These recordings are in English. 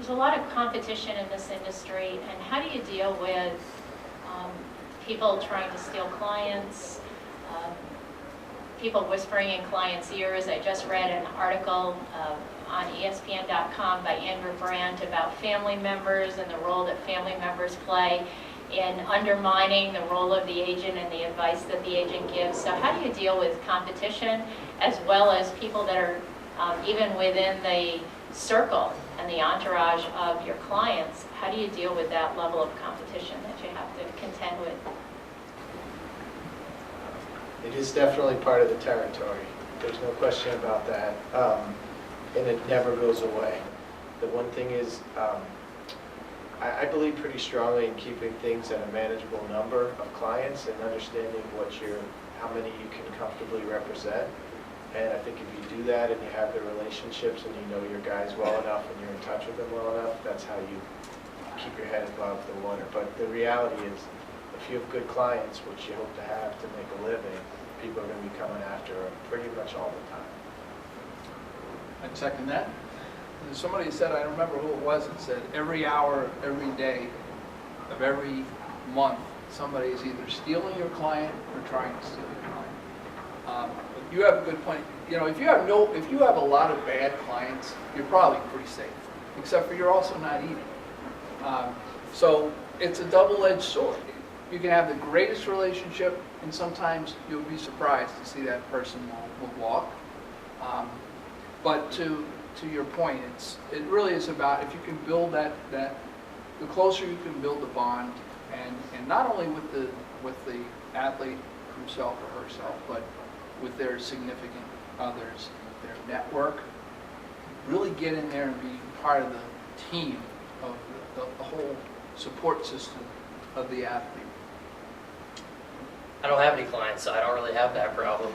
there's a lot of competition in this industry, and how do you deal with people trying to steal clients, people whispering in clients' ears? I just read an article on ESPN.com by Andrew Brandt about family members and the role that family members play in undermining the role of the agent and the advice that the agent gives. So how do you deal with competition as well as people that are even within the circle and the entourage of your clients? How do you deal with that level of competition that you have to contend with? It is definitely part of the territory. There's no question about that. And it never goes away. The one thing is, I believe pretty strongly in keeping things at a manageable number of clients and understanding how many you can comfortably represent. And I think if you do that and you have the relationships and you know your guys well enough and you're in touch with them well enough, that's how you keep your head above the water. But the reality is, if you have good clients, which you hope to have to make a living, people are going to be coming after them pretty much all the time. I'd second that. And somebody said, I don't remember who it was, it said every hour, every day of every month, somebody is either stealing your client or trying to steal your client. But you have a good point. You know, if you have a lot of bad clients, you're probably pretty safe, except for you're also not eating. So it's a double-edged sword. You can have the greatest relationship, and sometimes you'll be surprised to see that person will walk. But to your point, it really is about if you can build that the closer you can build the bond, and not only with the athlete himself or herself, but with their significant others, their network, really get in there and be part of the team of the whole support system of the athlete. I don't have any clients, so I don't really have that problem.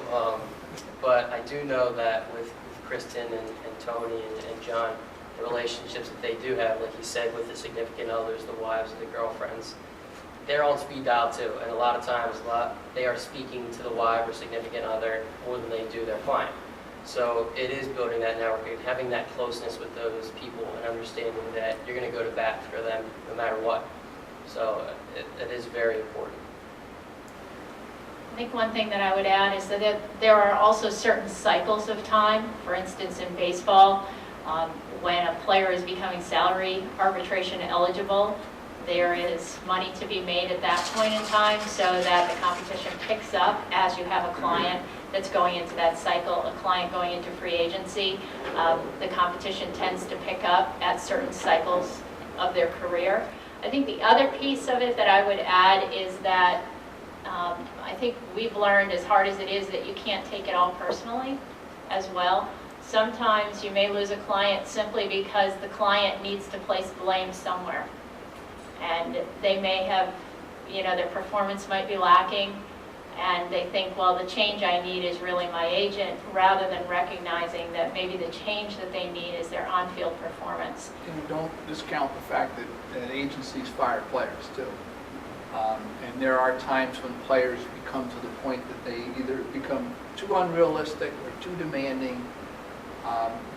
But I do know that with Kristen and Tony and John, the relationships that they do have, like you said, with the significant others, the wives and the girlfriends, they're on speed dial too. And a lot of times, they are speaking to the wife or significant other more than they do their client. So it is building that network and having that closeness with those people and understanding that you're going to go to bat for them no matter what. So it is very important. I think one thing that I would add is that there are also certain cycles of time. For instance, in baseball, when a player is becoming salary arbitration eligible, there is money to be made at that point in time so that the competition picks up as you have a client that's going into that cycle, a client going into free agency. The competition tends to pick up at certain cycles of their career. I think the other piece of it that I would add is that I think we've learned, as hard as it is, that you can't take it all personally as well. Sometimes you may lose a client simply because the client needs to place blame somewhere. And they may have, their performance might be lacking, and they think, well, the change I need is really my agent, rather than recognizing that maybe the change that they need is their on-field performance. And don't discount the fact that agencies fire players too. And there are times when players become to the point that they either become too unrealistic or too demanding,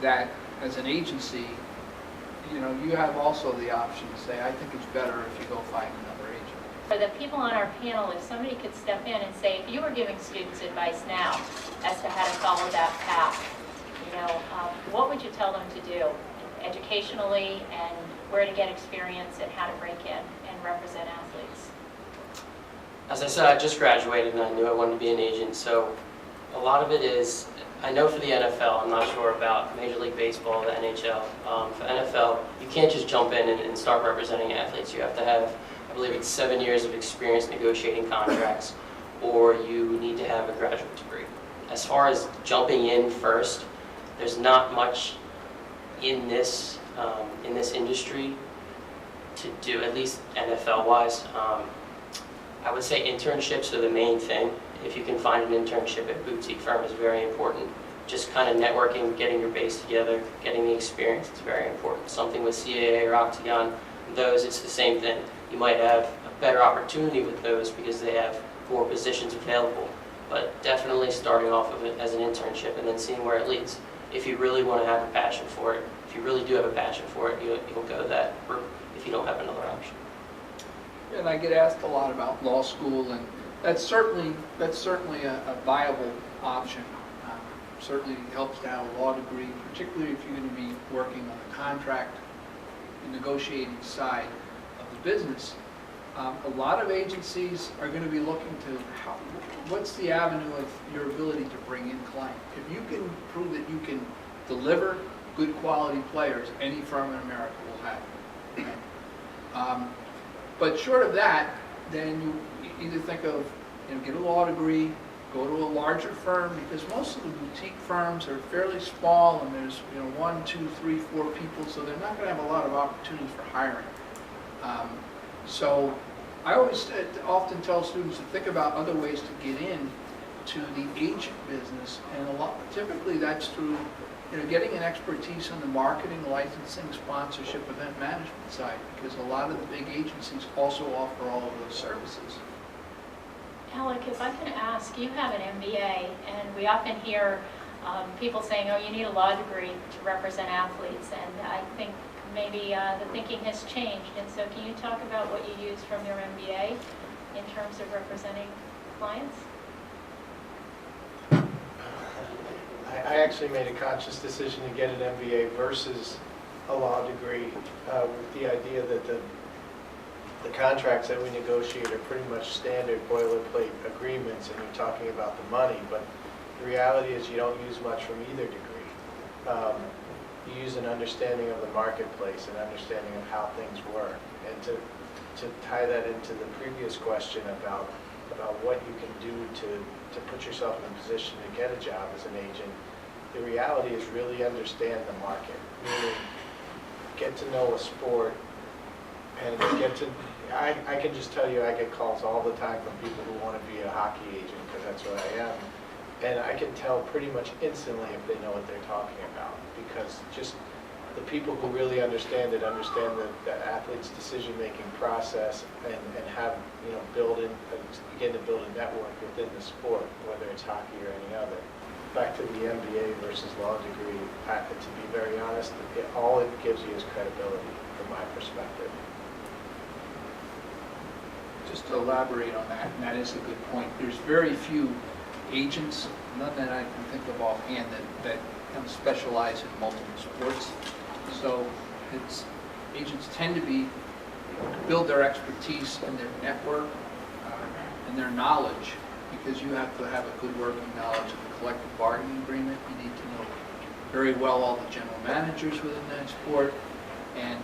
that as an agency, you have also the option to say, I think it's better if you go find another agent. For the people on our panel, if somebody could step in and say, if you were giving students advice now as to how to follow that path, what would you tell them to do educationally, and where to get experience and how to break in and represent athletes? As I said, I just graduated and I knew I wanted to be an agent, so a lot of it is, I know for the NFL, I'm not sure about Major League Baseball, the NHL. For NFL, you can't just jump in and start representing athletes. You have to have, I believe it's 7 years of experience negotiating contracts, or you need to have a graduate degree. As far as jumping in first, there's not much in this industry to do, at least NFL-wise. I would say internships are the main thing. If you can find an internship at a boutique firm is very important. Just kind of networking, getting your base together, getting the experience is very important. Something with CAA or Octagon, those, it's the same thing. You might have a better opportunity with those because they have more positions available. But definitely starting off of it as an internship and then seeing where it leads. if you really want to have a passion for it. If you really do have a passion for it, you'll go that route if you don't have another option. And I get asked a lot about law school, and that's certainly a viable option. Certainly helps to have a law degree, particularly if you're going to be working on the contract and negotiating side of the business. A lot of agencies are going to be looking to what's the avenue of your ability to bring in clients. If you can prove that you can deliver good quality players, any firm in America will have it. Okay? But short of that, then you either think of, get a law degree, go to a larger firm, because most of the boutique firms are fairly small, and there's 1, 2, 3, 4 people, so they're not going to have a lot of opportunities for hiring. So I always often tell students to think about other ways to get in to the agent business, and typically that's through getting an expertise on the marketing, licensing, sponsorship, event management side, because a lot of the big agencies also offer all of those services. Alec, if I can ask, you have an MBA, and we often hear people saying, oh, you need a law degree to represent athletes, and I think maybe the thinking has changed. And so can you talk about what you use from your MBA in terms of representing clients? I actually made a conscious decision to get an MBA versus a law degree with the idea that the contracts that we negotiate are pretty much standard boilerplate agreements, and you're talking about the money, but the reality is you don't use much from either degree. You use an understanding of the marketplace, an understanding of how things work. And to tie that into the previous question about what you can do to put yourself in a position to get a job as an agent, the reality is really understand the market, meaning get to know a sport, and I can just tell you I get calls all the time from people who want to be a hockey agent, because that's what I am. And I can tell pretty much instantly if they know what they're talking about, because just the people who really understand it understand the athlete's decision-making process, and have, begin to build a network within the sport, whether it's hockey or any other. Back to the MBA versus law degree, to be very honest, all it gives you is credibility from my perspective. Just to elaborate on that, and that is a good point, there's very few agents, none that I can think of offhand, that kind of specialize in multiple sports. So agents tend to build their expertise and their network and their knowledge, because you have to have a good working knowledge of the collective bargaining agreement. You need to know very well all the general managers within that sport, and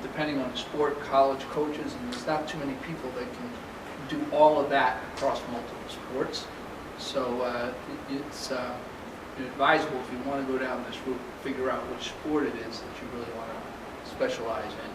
depending on the sport, college coaches, and there's not too many people that can do all of that across multiple sports. So it's advisable, if you want to go down this route, figure out which sport it is that you really want to specialize in.